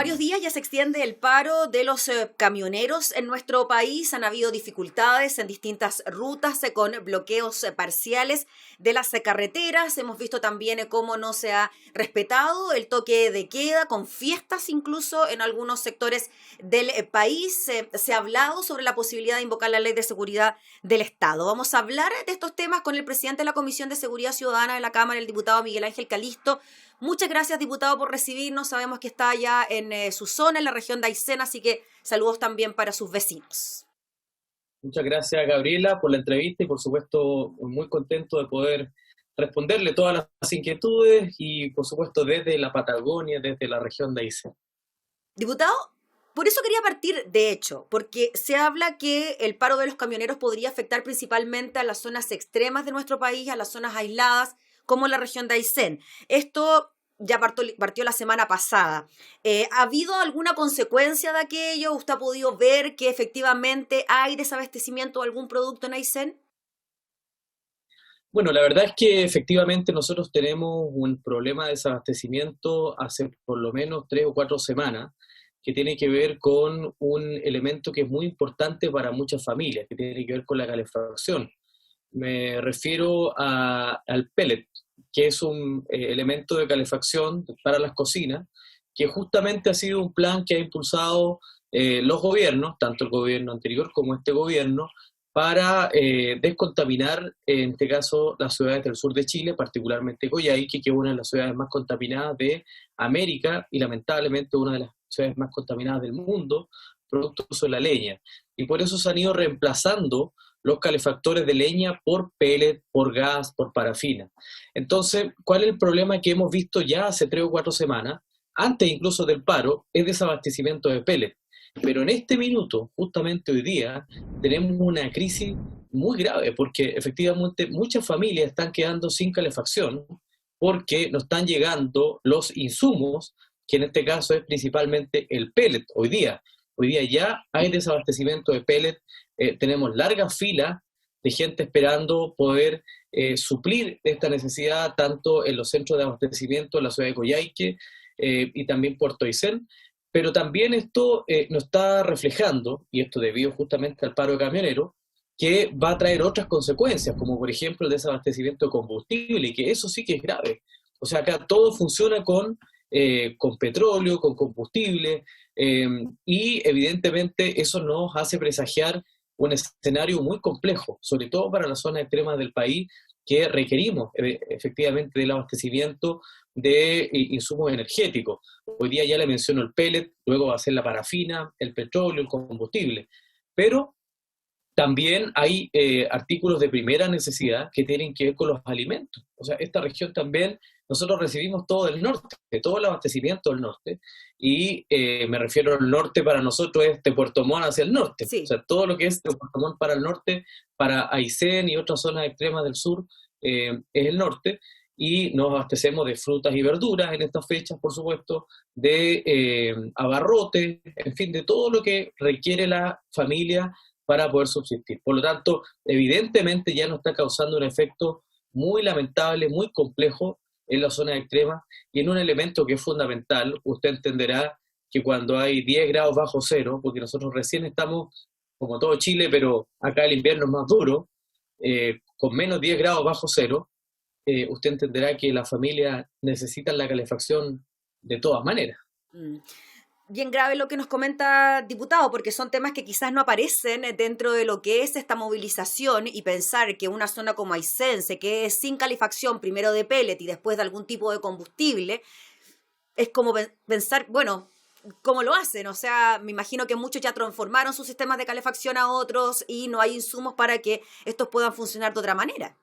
varios días ya se extiende el paro de los camioneros en nuestro país. Han habido dificultades en distintas rutas con bloqueos parciales de las carreteras. Hemos visto también cómo no se ha respetado el toque de queda, con fiestas incluso en algunos sectores del país. Se ha hablado sobre la posibilidad de invocar la Ley de Seguridad del Estado. Vamos a hablar de estos temas con el presidente de la Comisión de Seguridad Ciudadana de la Cámara, el diputado Miguel Ángel Calisto. Muchas gracias, diputado, por recibirnos. Sabemos que está allá en su zona, en la región de Aysén, así que saludos también para sus vecinos. Muchas gracias, Gabriela, por la entrevista y, por supuesto, muy contento de poder responderle todas las inquietudes y, por supuesto, desde la Patagonia, desde la región de Aysén. Diputado, por eso quería partir, de hecho, porque se habla que el paro de los camioneros podría afectar principalmente a las zonas extremas de nuestro país, a las zonas aisladas, como la región de Aysén. Esto ya partió la semana pasada. ¿Ha habido alguna consecuencia de aquello? ¿Usted ha podido ver que efectivamente hay desabastecimiento de algún producto en Aysén? Bueno, la verdad es que efectivamente nosotros tenemos un problema de desabastecimiento hace por lo menos 3 o 4 semanas, que tiene que ver con un elemento que es muy importante para muchas familias, que tiene que ver con la calefacción. Me refiero al pellet, que es un elemento de calefacción para las cocinas, que justamente ha sido un plan que ha impulsado los gobiernos, tanto el gobierno anterior como este gobierno, para descontaminar, en este caso, las ciudades del sur de Chile, particularmente Coyhaique, que es una de las ciudades más contaminadas de América y lamentablemente una de las ciudades más contaminadas del mundo, producto de la leña. Y por eso se han ido reemplazando los calefactores de leña por pellet, por gas, por parafina. Entonces, ¿cuál es el problema que hemos visto ya hace 3 o 4 semanas? Antes incluso del paro, es desabastecimiento de pellet. Pero en este minuto, justamente hoy día, tenemos una crisis muy grave porque efectivamente muchas familias están quedando sin calefacción porque no están llegando los insumos, que en este caso es principalmente el pellet hoy día. Hoy día ya hay desabastecimiento de pellet, tenemos largas filas de gente esperando poder suplir esta necesidad tanto en los centros de abastecimiento de la ciudad de Coyhaique y también Puerto Aysén, pero también esto nos está reflejando, y esto debido justamente al paro de camioneros, que va a traer otras consecuencias, como por ejemplo el desabastecimiento de combustible, y que eso sí que es grave. O sea, acá todo funciona con petróleo, con combustible, y evidentemente eso nos hace presagiar un escenario muy complejo, sobre todo para las zonas extremas del país, que requerimos efectivamente del abastecimiento de insumos energéticos. Hoy día ya le menciono el pellet, luego va a ser la parafina, el petróleo, el combustible, pero también hay artículos de primera necesidad que tienen que ver con los alimentos. O sea, esta región también, nosotros recibimos todo del norte, todo el abastecimiento del norte, y me refiero al norte para nosotros es de Puerto Montt hacia el norte. Sí. O sea, todo lo que es de Puerto Montt para el norte, para Aysén y otras zonas extremas del sur, es el norte, y nos abastecemos de frutas y verduras en estas fechas, por supuesto, de abarrotes, en fin, de todo lo que requiere la familia para poder subsistir. Por lo tanto, evidentemente ya nos está causando un efecto muy lamentable, muy complejo en las zonas extremas y en un elemento que es fundamental. Usted entenderá que cuando hay 10 grados bajo cero, porque nosotros recién estamos, como todo Chile, pero acá el invierno es más duro, con menos 10 grados bajo cero, usted entenderá que las familias necesitan la calefacción de todas maneras. Bien grave lo que nos comenta, diputado, porque son temas que quizás no aparecen dentro de lo que es esta movilización, y pensar que una zona como Aysén se quede sin calefacción, primero de pellet y después de algún tipo de combustible, es como pensar, bueno, ¿cómo lo hacen? O sea, me imagino que muchos ya transformaron sus sistemas de calefacción a otros y no hay insumos para que estos puedan funcionar de otra manera.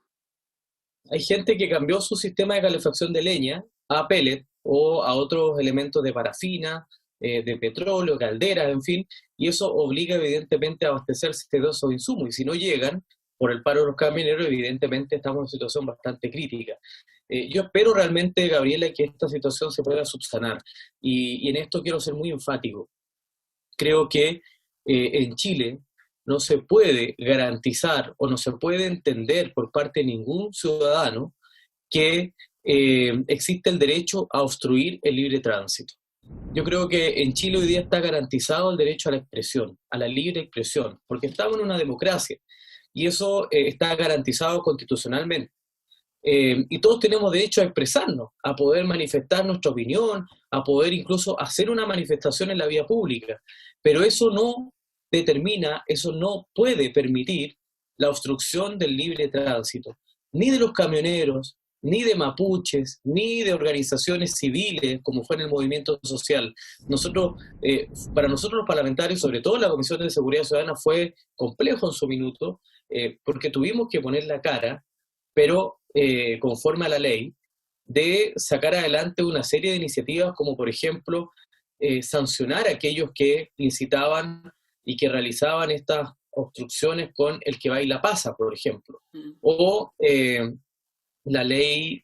Hay gente que cambió su sistema de calefacción de leña a pellet o a otros elementos de parafina, de petróleo, calderas, en fin, y eso obliga evidentemente a abastecerse de esos insumos, y si no llegan, por el paro de los camioneros, evidentemente estamos en una situación bastante crítica. Yo espero realmente, Gabriela, que esta situación se pueda subsanar, y en esto quiero ser muy enfático. Creo que en Chile no se puede garantizar o no se puede entender por parte de ningún ciudadano que existe el derecho a obstruir el libre tránsito. Yo creo que en Chile hoy día está garantizado el derecho a la expresión, a la libre expresión, porque estamos en una democracia y eso está garantizado constitucionalmente. Y todos tenemos derecho a expresarnos, a poder manifestar nuestra opinión, a poder incluso hacer una manifestación en la vía pública. Pero eso no determina, eso no puede permitir la obstrucción del libre tránsito, ni de los camioneros, ni de mapuches, ni de organizaciones civiles, como fue en el movimiento social. Nosotros, para nosotros los parlamentarios, sobre todo la Comisión de Seguridad Ciudadana, fue complejo en su minuto, porque tuvimos que poner la cara, pero conforme a la ley, de sacar adelante una serie de iniciativas como, por ejemplo, sancionar a aquellos que incitaban y que realizaban estas obstrucciones con el que va y la pasa, por ejemplo. O la ley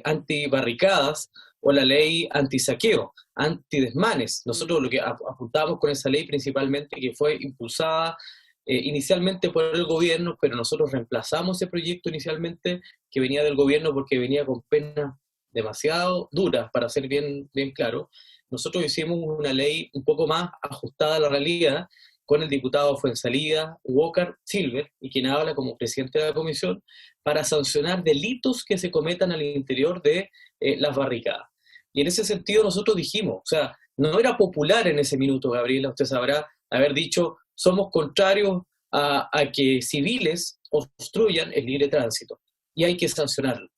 antibarricadas o la ley antisaqueo, antidesmanes. Nosotros lo que apuntábamos con esa ley principalmente, que fue impulsada inicialmente por el gobierno, pero nosotros reemplazamos ese proyecto inicialmente que venía del gobierno porque venía con penas demasiado duras, para ser bien, bien claro. Nosotros hicimos una ley un poco más ajustada a la realidad con el diputado Fuenzalida, Walker Silver, y quien habla como presidente de la comisión, para sancionar delitos que se cometan al interior de las barricadas. Y en ese sentido nosotros dijimos, o sea, no era popular en ese minuto, Gabriela, usted sabrá, haber dicho, somos contrarios a que civiles obstruyan el libre tránsito, y hay que sancionarlo.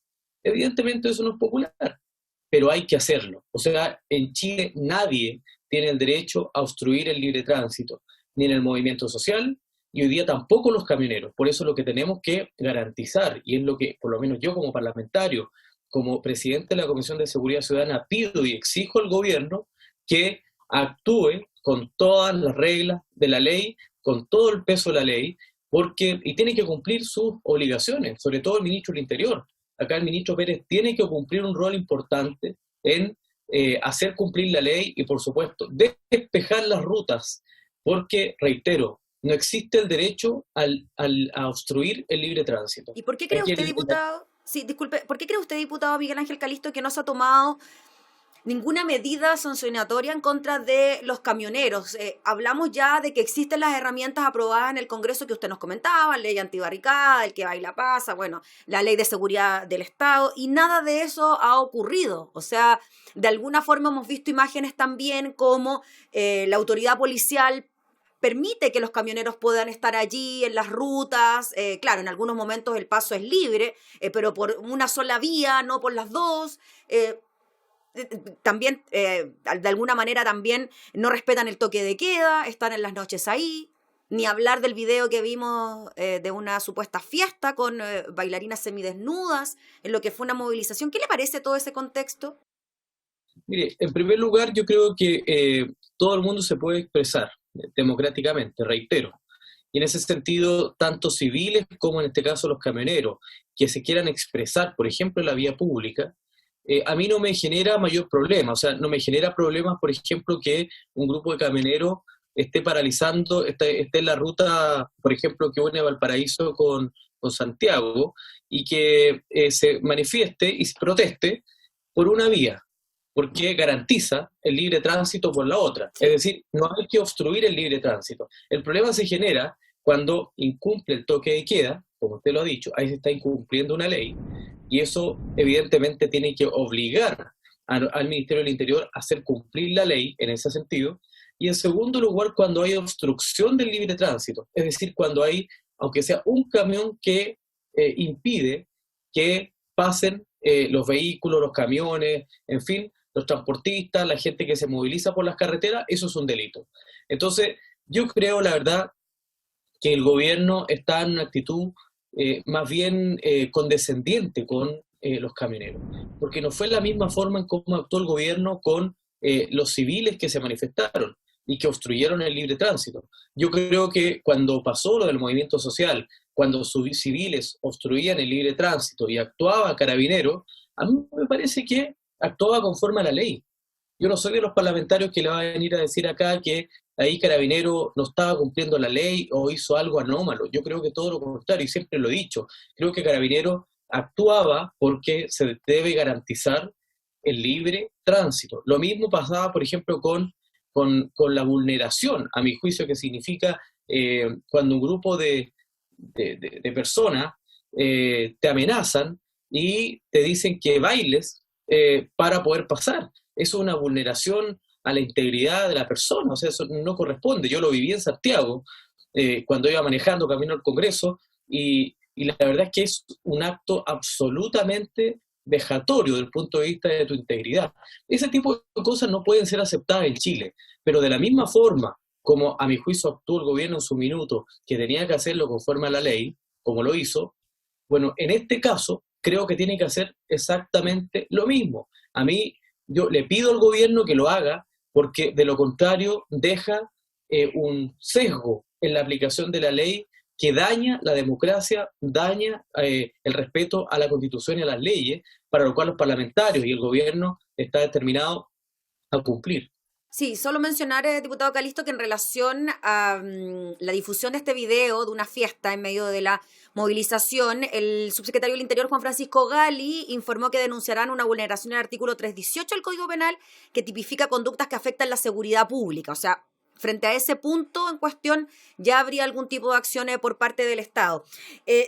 Evidentemente eso no es popular, pero hay que hacerlo. O sea, en Chile nadie tiene el derecho a obstruir el libre tránsito, ni en el movimiento social, y hoy día tampoco los camioneros. Por eso lo que tenemos que garantizar, y es lo que por lo menos yo como parlamentario, como presidente de la Comisión de Seguridad Ciudadana, pido y exijo al gobierno que actúe con todas las reglas de la ley, con todo el peso de la ley, y tiene que cumplir sus obligaciones, sobre todo el ministro del Interior. Acá el ministro Pérez tiene que cumplir un rol importante en hacer cumplir la ley y, por supuesto, despejar las rutas, porque, reitero, no existe el derecho a obstruir el libre tránsito. ¿Y por qué cree usted, diputado? Sí, disculpe, ¿por qué cree usted, diputado Miguel Ángel Calisto, que no se ha tomado ninguna medida sancionatoria en contra de los camioneros? Hablamos ya de que existen las herramientas aprobadas en el Congreso que usted nos comentaba, ley antibarricada, el que va y la pasa, bueno, la ley de seguridad del Estado, y nada de eso ha ocurrido. O sea, de alguna forma hemos visto imágenes también como la autoridad policial permite que los camioneros puedan estar allí en las rutas. Claro, en algunos momentos el paso es libre, pero por una sola vía, no por las dos. También, de alguna manera, también no respetan el toque de queda, están en las noches ahí. Ni hablar del video que vimos de una supuesta fiesta con bailarinas semidesnudas, en lo que fue una movilización. ¿Qué le parece todo ese contexto? Mire, en primer lugar, yo creo que todo el mundo se puede expresar democráticamente, reitero. Y en ese sentido, tanto civiles como en este caso los camioneros, que se quieran expresar, por ejemplo, en la vía pública, a mí no me genera mayor problema. O sea, no me genera problemas, por ejemplo, que un grupo de camioneros esté paralizando, esté en la ruta, por ejemplo, que une Valparaíso con Santiago, y que se manifieste y se proteste por una vía, porque garantiza el libre tránsito por la otra. Es decir, no hay que obstruir el libre tránsito. El problema se genera cuando incumple el toque de queda, como usted lo ha dicho, ahí se está incumpliendo una ley, y eso evidentemente tiene que obligar al Ministerio del Interior a hacer cumplir la ley en ese sentido. Y en segundo lugar, cuando hay obstrucción del libre tránsito, es decir, cuando hay, aunque sea un camión que impide que pasen los vehículos, los camiones, en fin, los transportistas, la gente que se moviliza por las carreteras, eso es un delito. Entonces, yo creo, la verdad, que el gobierno está en una actitud más bien condescendiente con los camioneros, porque no fue la misma forma en cómo actuó el gobierno con los civiles que se manifestaron y que obstruyeron el libre tránsito. Yo creo que cuando pasó lo del movimiento social, cuando civiles obstruían el libre tránsito y actuaba Carabineros, a mí me parece que actuaba conforme a la ley. Yo no soy de los parlamentarios que le va a venir a decir acá que ahí Carabinero no estaba cumpliendo la ley o hizo algo anómalo. Yo creo que todo lo contrario, y siempre lo he dicho. Creo que Carabinero actuaba porque se debe garantizar el libre tránsito. Lo mismo pasaba, por ejemplo, con la vulneración, a mi juicio, que significa cuando un grupo de personas te amenazan y te dicen que bailes para poder pasar. Eso es una vulneración a la integridad de la persona, o sea, eso no corresponde. Yo lo viví en Santiago, cuando iba manejando camino al Congreso, y la verdad es que es un acto absolutamente vejatorio desde el punto de vista de tu integridad. Ese tipo de cosas no pueden ser aceptadas en Chile, pero de la misma forma como a mi juicio actuó el gobierno en su minuto, que tenía que hacerlo conforme a la ley, como lo hizo, bueno, en este caso creo que tiene que hacer exactamente lo mismo. A mí, yo le pido al gobierno que lo haga, porque de lo contrario deja un sesgo en la aplicación de la ley que daña la democracia, daña el respeto a la Constitución y a las leyes, para lo cual los parlamentarios y el gobierno está determinado a cumplir. Sí, solo mencionar, diputado Calisto, que en relación a la difusión de este video de una fiesta en medio de la movilización, el subsecretario del Interior, Juan Francisco Gali, informó que denunciarán una vulneración del artículo 318 del Código Penal que tipifica conductas que afectan la seguridad pública. O sea, frente a ese punto en cuestión, ya habría algún tipo de acción por parte del Estado.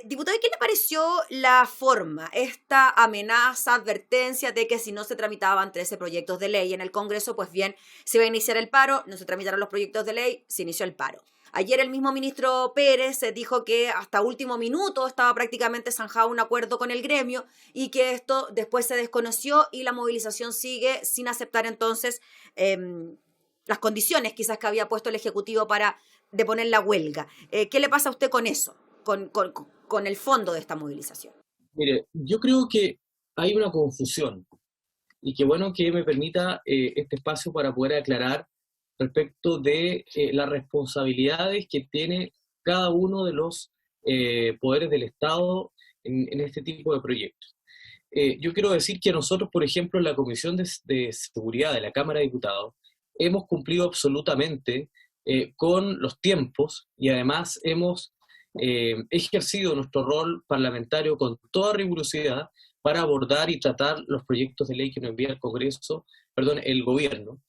Diputado, ¿y qué le pareció la forma, esta amenaza, advertencia de que si no se tramitaban 13 proyectos de ley en el Congreso, pues bien, se iba a iniciar el paro, no se tramitaron los proyectos de ley, se inició el paro? Ayer el mismo ministro Pérez dijo que hasta último minuto estaba prácticamente zanjado un acuerdo con el gremio y que esto después se desconoció y la movilización sigue sin aceptar entonces las condiciones quizás que había puesto el Ejecutivo para deponer la huelga. ¿Qué le pasa a usted con eso, con el fondo de esta movilización? Mire, yo creo que hay una confusión y qué bueno que me permita este espacio para poder aclarar respecto de las responsabilidades que tiene cada uno de los poderes del Estado en este tipo de proyectos. Yo quiero decir que nosotros, por ejemplo, en la Comisión de Seguridad de la Cámara de Diputados, hemos cumplido absolutamente con los tiempos y además hemos ejercido nuestro rol parlamentario con toda rigurosidad para abordar y tratar los proyectos de ley que nos envía el Congreso, perdón, el gobierno,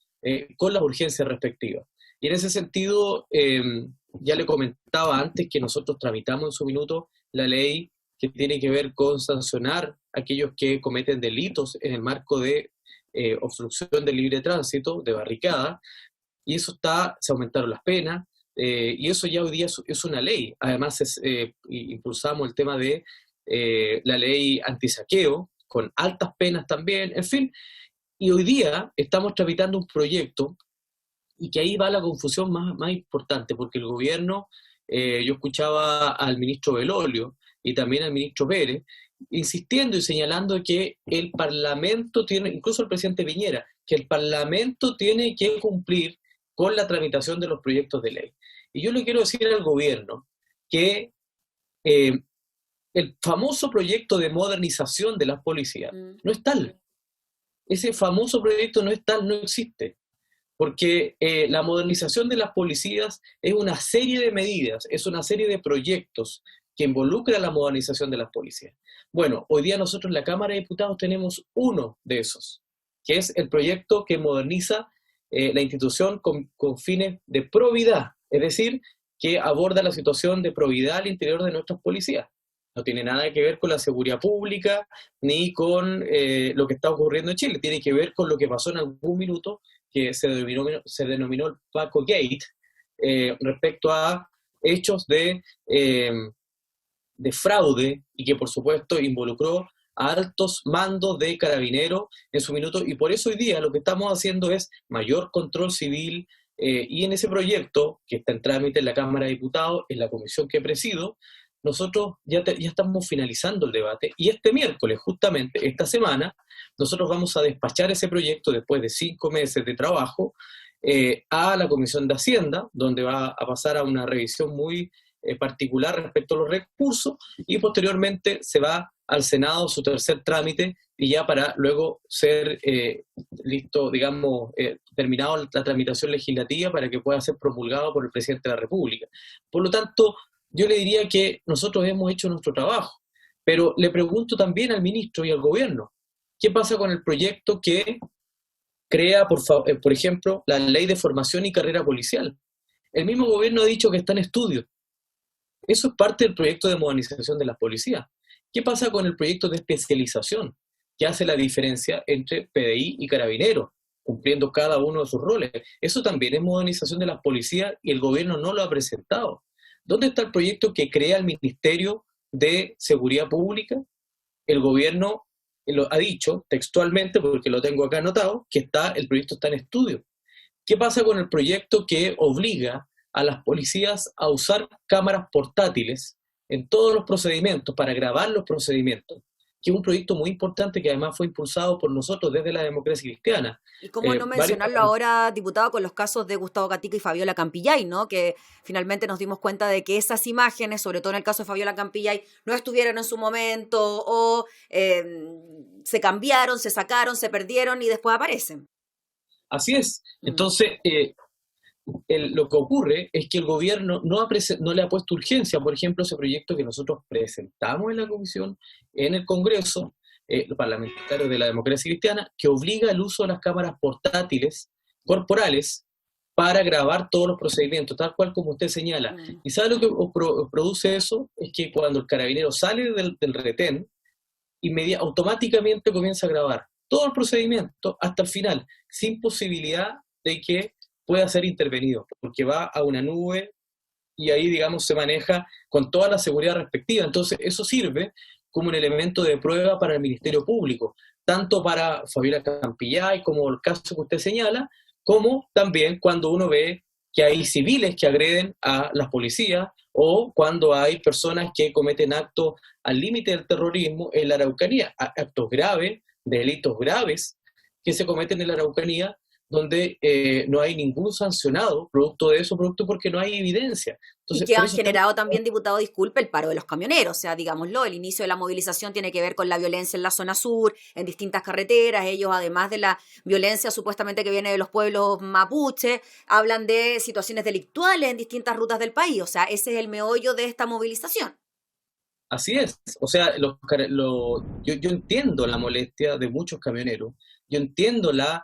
con las urgencias respectivas. Y en ese sentido, ya le comentaba antes que nosotros tramitamos en su minuto la ley que tiene que ver con sancionar a aquellos que cometen delitos en el marco de obstrucción del libre tránsito, de barricada, y eso se aumentaron las penas, y eso ya hoy día es una ley. Además, impulsamos el tema de la ley antisaqueo, con altas penas también, en fin, y hoy día estamos tramitando un proyecto, y que ahí va la confusión más importante, porque el gobierno, yo escuchaba al ministro Belolio y también al ministro Pérez, insistiendo y señalando que el Parlamento tiene, incluso el presidente Piñera, que el Parlamento tiene que cumplir con la tramitación de los proyectos de ley. Y yo le quiero decir al gobierno que el famoso proyecto de modernización de las policías no es tal. Ese famoso proyecto no es tal, no existe. Porque la modernización de las policías es una serie de medidas, es una serie de proyectos que involucra la modernización de las policías. Bueno, hoy día nosotros en la Cámara de Diputados tenemos uno de esos, que es el proyecto que moderniza la institución con fines de probidad, es decir, que aborda la situación de probidad al interior de nuestras policías. No tiene nada que ver con la seguridad pública ni con lo que está ocurriendo en Chile, tiene que ver con lo que pasó en algún minuto que se denominó el Paco Gate, respecto a hechos de fraude y que por supuesto involucró a altos mandos de carabineros en su minuto, y por eso hoy día lo que estamos haciendo es mayor control civil, y en ese proyecto que está en trámite en la Cámara de Diputados, en la comisión que presido, nosotros ya estamos finalizando el debate, y este miércoles, justamente esta semana, nosotros vamos a despachar ese proyecto después de 5 meses de trabajo a la Comisión de Hacienda, donde va a pasar a una revisión muy particular respecto a los recursos, y posteriormente se va al Senado su tercer trámite, y ya para luego ser listo, digamos, terminado la tramitación legislativa para que pueda ser promulgado por el presidente de la República. Por lo tanto, yo le diría que nosotros hemos hecho nuestro trabajo, pero le pregunto también al ministro y al gobierno, ¿Qué pasa con el proyecto que crea, por ejemplo, la ley de formación y carrera policial? El mismo gobierno ha dicho que está en estudio. Eso es parte del proyecto de modernización de las policías. ¿Qué pasa con el proyecto de especialización, que hace la diferencia entre PDI y Carabineros, cumpliendo cada uno de sus roles? Eso también es modernización de las policías y el gobierno no lo ha presentado. ¿Dónde está el proyecto que crea el Ministerio de Seguridad Pública? El gobierno lo ha dicho textualmente, porque lo tengo acá anotado, que el proyecto está en estudio. ¿Qué pasa con el proyecto que obliga a las policías a usar cámaras portátiles en todos los procedimientos para grabar los procedimientos? Que es un proyecto muy importante que además fue impulsado por nosotros desde la democracia cristiana. Y cómo no mencionarlo ahora, diputado, con los casos de Gustavo Gatica y Fabiola Campillay, ¿no? Que finalmente nos dimos cuenta de que esas imágenes, sobre todo en el caso de Fabiola Campillay, no estuvieron en su momento o se cambiaron, se sacaron, se perdieron y después aparecen. Así es. Entonces, lo que ocurre es que el gobierno no le ha puesto urgencia, por ejemplo, ese proyecto que nosotros presentamos en la comisión, en el Congreso, los parlamentarios de la democracia cristiana, que obliga el uso de las cámaras portátiles, corporales, para grabar todos los procedimientos, tal cual como usted señala. ¿Y sabe lo que produce eso? Es que cuando el carabinero sale del retén, automáticamente comienza a grabar todo el procedimiento hasta el final, sin posibilidad de que pueda ser intervenido, porque va a una nube y ahí, digamos, se maneja con toda la seguridad respectiva. Entonces, eso sirve como un elemento de prueba para el Ministerio Público, tanto para Fabiola Campillay, como el caso que usted señala, como también cuando uno ve que hay civiles que agreden a las policías o cuando hay personas que cometen actos al límite del terrorismo en la Araucanía, actos graves, delitos graves que se cometen en la Araucanía, donde no hay ningún sancionado producto de eso, producto porque no hay evidencia. Entonces, y que han generado también, diputado, disculpe, el paro de los camioneros. O sea, digámoslo, el inicio de la movilización tiene que ver con la violencia en la zona sur, en distintas carreteras. Ellos, además de la violencia supuestamente que viene de los pueblos mapuche, hablan de situaciones delictuales en distintas rutas del país. O sea, ese es el meollo de esta movilización. Así es. O sea, yo entiendo la molestia de muchos camioneros, yo entiendo la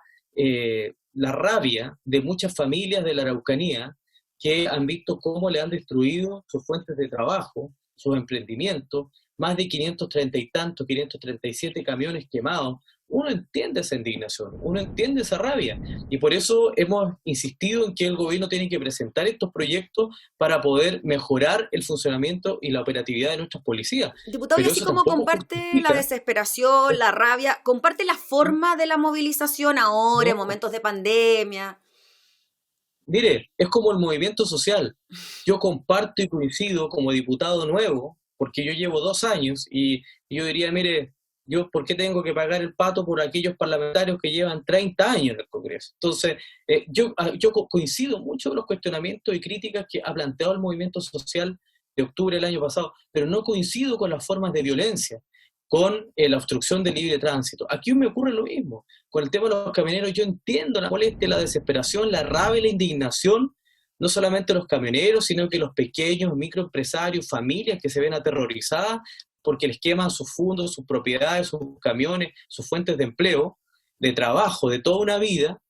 rabia de muchas familias de la Araucanía que han visto cómo le han destruido sus fuentes de trabajo, sus emprendimientos, más de 537 camiones quemados. Uno entiende esa indignación, uno entiende esa rabia, y por eso hemos insistido en que el gobierno tiene que presentar estos proyectos para poder mejorar el funcionamiento y la operatividad de nuestras policías. Diputado, y así como comparte la desesperación, la rabia, ¿comparte la forma de la movilización ahora, en momentos de pandemia? Mire, es como el movimiento social. Yo comparto y coincido como diputado nuevo, porque yo llevo 2 años, y yo diría, mire, yo, ¿por qué tengo que pagar el pato por aquellos parlamentarios que llevan 30 años en el Congreso? Entonces, yo coincido mucho con los cuestionamientos y críticas que ha planteado el movimiento social de octubre del año pasado, pero no coincido con las formas de violencia, con la obstrucción del libre tránsito. Aquí me ocurre lo mismo. Con el tema de los camioneros, yo entiendo la molestia, la desesperación, la rabia y la indignación, no solamente los camioneros, sino que los pequeños, microempresarios, familias que se ven aterrorizadas porque les queman sus fondos, sus propiedades, sus camiones, sus fuentes de empleo, de trabajo, de toda una vida,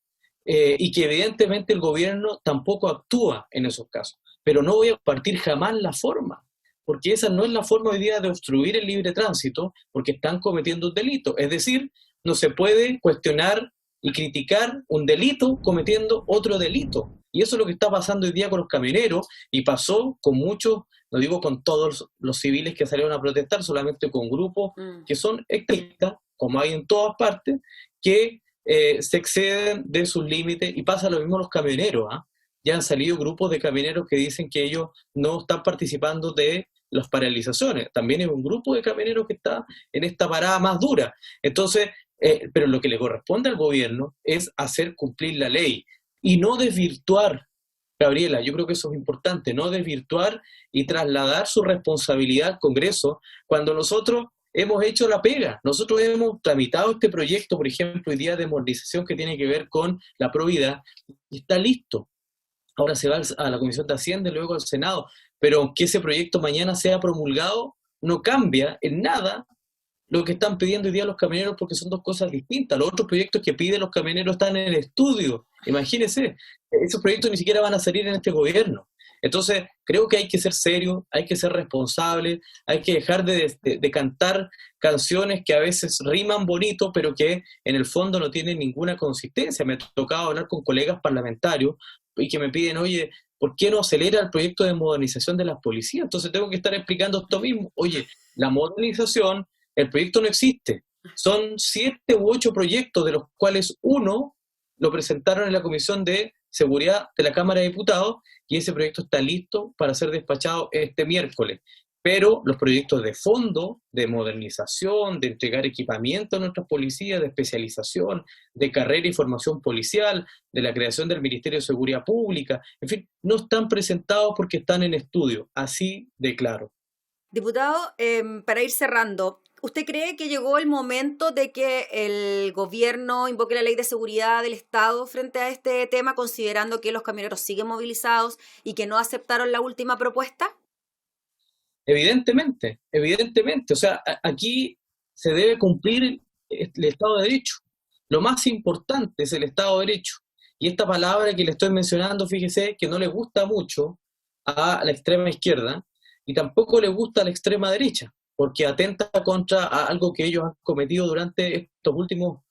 y que evidentemente el gobierno tampoco actúa en esos casos. Pero no voy a compartir jamás la forma, porque esa no es la forma hoy día de obstruir el libre tránsito, porque están cometiendo un delito. Es decir, no se puede cuestionar y criticar un delito cometiendo otro delito. Y eso es lo que está pasando hoy día con los camioneros, y pasó con muchos, no digo con todos los civiles que salieron a protestar, solamente con grupos que son extremistas, como hay en todas partes, que se exceden de sus límites, y pasa lo mismo a los camioneros. Ya han salido grupos de camioneros que dicen que ellos no están participando de las paralizaciones. También es un grupo de camioneros que está en esta parada más dura. Entonces, pero lo que le corresponde al gobierno es hacer cumplir la ley y no desvirtuar, Gabriela, yo creo que eso es importante, no desvirtuar y trasladar su responsabilidad al Congreso cuando nosotros hemos hecho la pega. Nosotros hemos tramitado este proyecto, por ejemplo, hoy día de modernización que tiene que ver con la probidad, y está listo. Ahora se va a la Comisión de Hacienda y luego al Senado, pero que ese proyecto mañana sea promulgado no cambia en nada lo que están pidiendo hoy día los camioneros porque son dos cosas distintas. Los otros proyectos que piden los camioneros están en el estudio. Imagínense, esos proyectos ni siquiera van a salir en este gobierno. Entonces, creo que hay que ser serio, hay que ser responsable, hay que dejar de cantar canciones que a veces riman bonito, pero que en el fondo no tienen ninguna consistencia. Me ha tocado hablar con colegas parlamentarios y que me piden, oye, ¿por qué no acelera el proyecto de modernización de las policías? Entonces tengo que estar explicando esto mismo. Oye, la modernización, el proyecto no existe. Son 7 u 8 proyectos, de los cuales uno lo presentaron en la Comisión de Seguridad de la Cámara de Diputados y ese proyecto está listo para ser despachado este miércoles. Pero los proyectos de fondo, de modernización, de entregar equipamiento a nuestras policías, de especialización, de carrera y formación policial, de la creación del Ministerio de Seguridad Pública, en fin, no están presentados porque están en estudio, así de claro. Diputado, para ir cerrando, ¿usted cree que llegó el momento de que el gobierno invoque la ley de seguridad del Estado frente a este tema, considerando que los camioneros siguen movilizados y que no aceptaron la última propuesta? Evidentemente, evidentemente. O sea, aquí se debe cumplir el Estado de Derecho. Lo más importante es el Estado de Derecho. Y esta palabra que le estoy mencionando, fíjese, que no le gusta mucho a la extrema izquierda y tampoco le gusta a la extrema derecha, porque atenta contra algo que ellos han cometido durante estos últimos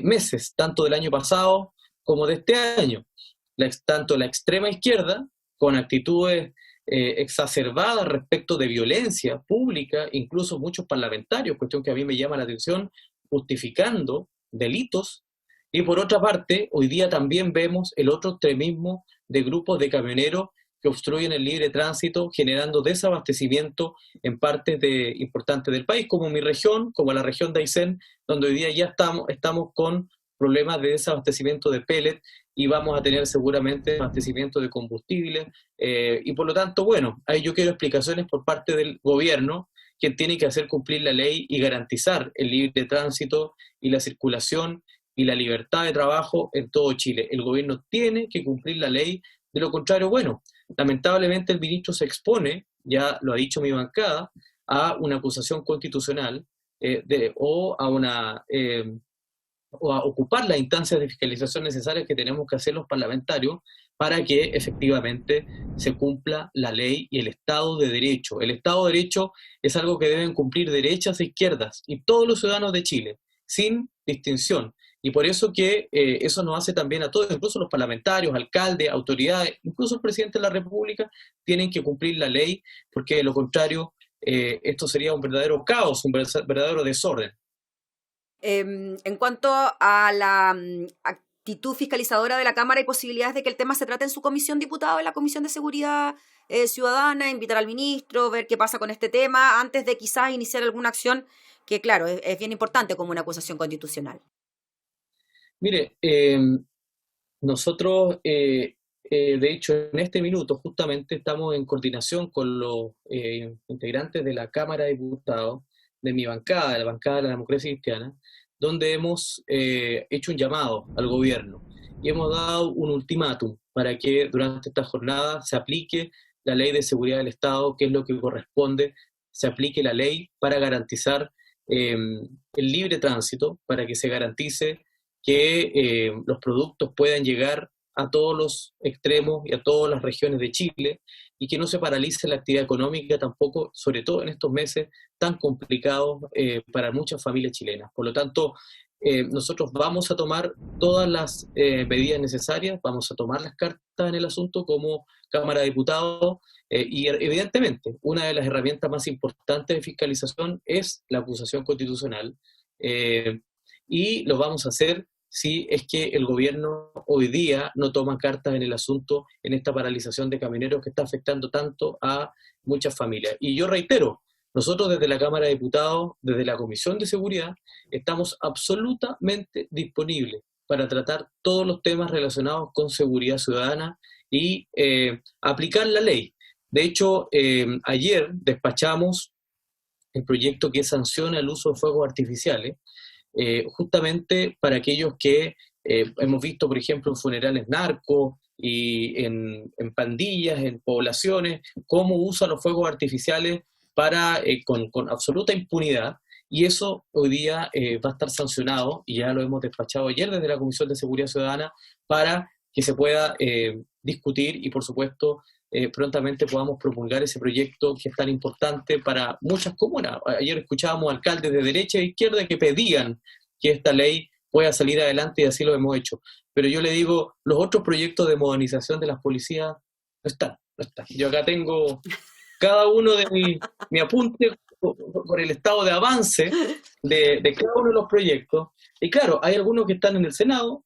meses, tanto del año pasado como de este año. Tanto la extrema izquierda, con actitudes exacerbada respecto de violencia pública, incluso muchos parlamentarios, cuestión que a mí me llama la atención, justificando delitos. Y por otra parte, hoy día también vemos el otro extremismo de grupos de camioneros que obstruyen el libre tránsito, generando desabastecimiento en partes importantes del país, como mi región, como la región de Aysén, donde hoy día ya estamos con problemas de desabastecimiento de pellet y vamos a tener seguramente abastecimiento de combustible. Y por lo tanto, bueno, ahí yo quiero explicaciones por parte del gobierno, que tiene que hacer cumplir la ley y garantizar el libre tránsito y la circulación y la libertad de trabajo en todo Chile. El gobierno tiene que cumplir la ley, de lo contrario, bueno, lamentablemente el ministro se expone, ya lo ha dicho mi bancada, a una acusación constitucional o a ocupar las instancias de fiscalización necesarias que tenemos que hacer los parlamentarios para que efectivamente se cumpla la ley y el Estado de Derecho. El Estado de Derecho es algo que deben cumplir derechas e izquierdas y todos los ciudadanos de Chile, sin distinción. Y por eso que eso nos hace también a todos, incluso los parlamentarios, alcaldes, autoridades, incluso el presidente de la República, tienen que cumplir la ley, porque de lo contrario esto sería un verdadero caos, un verdadero desorden. En cuanto a la actitud fiscalizadora de la Cámara, ¿hay posibilidades de que el tema se trate en su comisión, diputado, en la Comisión de Seguridad Ciudadana, invitar al ministro, ver qué pasa con este tema, antes de quizás iniciar alguna acción que, claro, es bien importante como una acusación constitucional? Mire, nosotros, de hecho, en este minuto justamente estamos en coordinación con los integrantes de la Cámara de Diputados, de mi bancada, de la bancada de la Democracia Cristiana, donde hemos hecho un llamado al gobierno y hemos dado un ultimátum para que durante esta jornada se aplique la ley de seguridad del Estado, que es lo que corresponde, se aplique la ley para garantizar el libre tránsito, para que se garantice que los productos puedan llegar a todos los extremos y a todas las regiones de Chile y que no se paralice la actividad económica tampoco, sobre todo en estos meses tan complicados para muchas familias chilenas. Por lo tanto, nosotros vamos a tomar todas las medidas necesarias, vamos a tomar las cartas en el asunto como Cámara de Diputados y evidentemente una de las herramientas más importantes de fiscalización es la acusación constitucional. Y lo vamos a hacer si es que el gobierno hoy día no toma cartas en el asunto en esta paralización de camioneros que está afectando tanto a muchas familias. Y yo reitero, nosotros desde la Cámara de Diputados, desde la Comisión de Seguridad, estamos absolutamente disponibles para tratar todos los temas relacionados con seguridad ciudadana y aplicar la ley. De hecho, ayer despachamos el proyecto que sanciona el uso de fuegos artificiales, justamente para aquellos que hemos visto, por ejemplo, en funerales narcos y en pandillas, en poblaciones, cómo usan los fuegos artificiales con absoluta impunidad. y eso hoy día va a estar sancionado, y ya lo hemos despachado ayer desde la Comisión de Seguridad Ciudadana, para que se pueda discutir y, por supuesto, prontamente podamos promulgar ese proyecto que es tan importante para muchas comunas. Ayer escuchábamos alcaldes de derecha e izquierda que pedían que esta ley pueda salir adelante, y así lo hemos hecho. Pero yo le digo, los otros proyectos de modernización de las policías no están, no están. Yo acá tengo cada uno de mi apunte por el estado de avance de cada uno de los proyectos. Y claro, hay algunos que están en el Senado.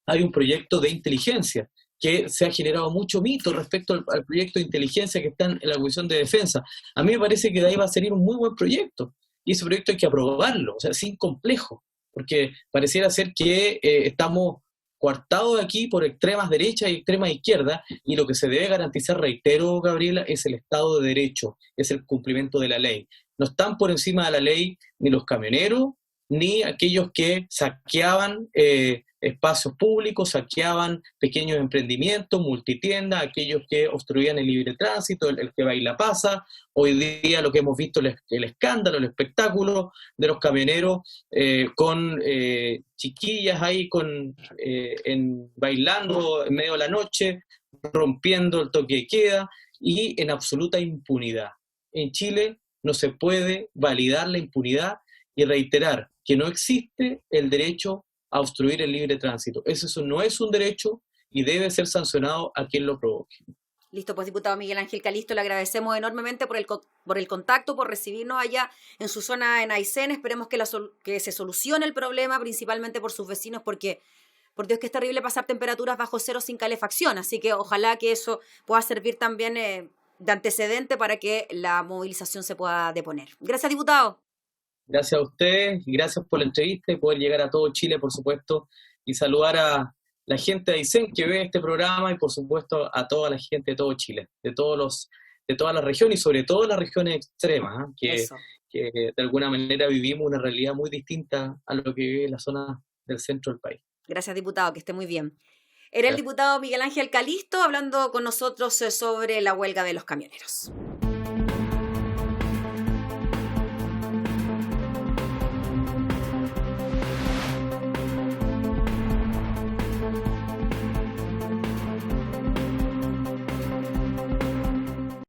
Hay un proyecto de inteligencia que se ha generado mucho mito respecto al proyecto de inteligencia que está en la Comisión de Defensa. A mí me parece que de ahí va a salir un muy buen proyecto, y ese proyecto hay que aprobarlo, o sea, sin complejo, porque pareciera ser que estamos coartados aquí por extremas derechas y extremas izquierdas, y lo que se debe garantizar, reitero, Gabriela, es el Estado de Derecho, es el cumplimiento de la ley. No están por encima de la ley ni los camioneros, ni aquellos que saqueaban espacios públicos, saqueaban pequeños emprendimientos, multitiendas, aquellos que obstruían el libre tránsito, el que baila pasa. Hoy día lo que hemos visto, el escándalo, el espectáculo de los camioneros con chiquillas ahí bailando en medio de la noche, rompiendo el toque de queda y en absoluta impunidad. En Chile no se puede validar la impunidad y reiterar que no existe el derecho a obstruir el libre tránsito. Eso no es un derecho y debe ser sancionado a quien lo provoque. Listo, pues diputado Miguel Ángel Calisto, le agradecemos enormemente por el contacto, por recibirnos allá en su zona en Aysén. Esperemos que se solucione el problema, principalmente por sus vecinos, porque por Dios que es terrible pasar temperaturas bajo cero sin calefacción, así que ojalá que eso pueda servir también de antecedente para que la movilización se pueda deponer. Gracias, diputado. Gracias a ustedes y gracias por la entrevista y poder llegar a todo Chile, por supuesto, y saludar a la gente de Aysén que ve este programa, y por supuesto a toda la gente de todo Chile, de todas las regiones y sobre todo las regiones extremas, que de alguna manera vivimos una realidad muy distinta a lo que vive la zona del centro del país. Gracias, diputado, que esté muy bien. Era el diputado Miguel Ángel Calisto hablando con nosotros sobre la huelga de los camioneros.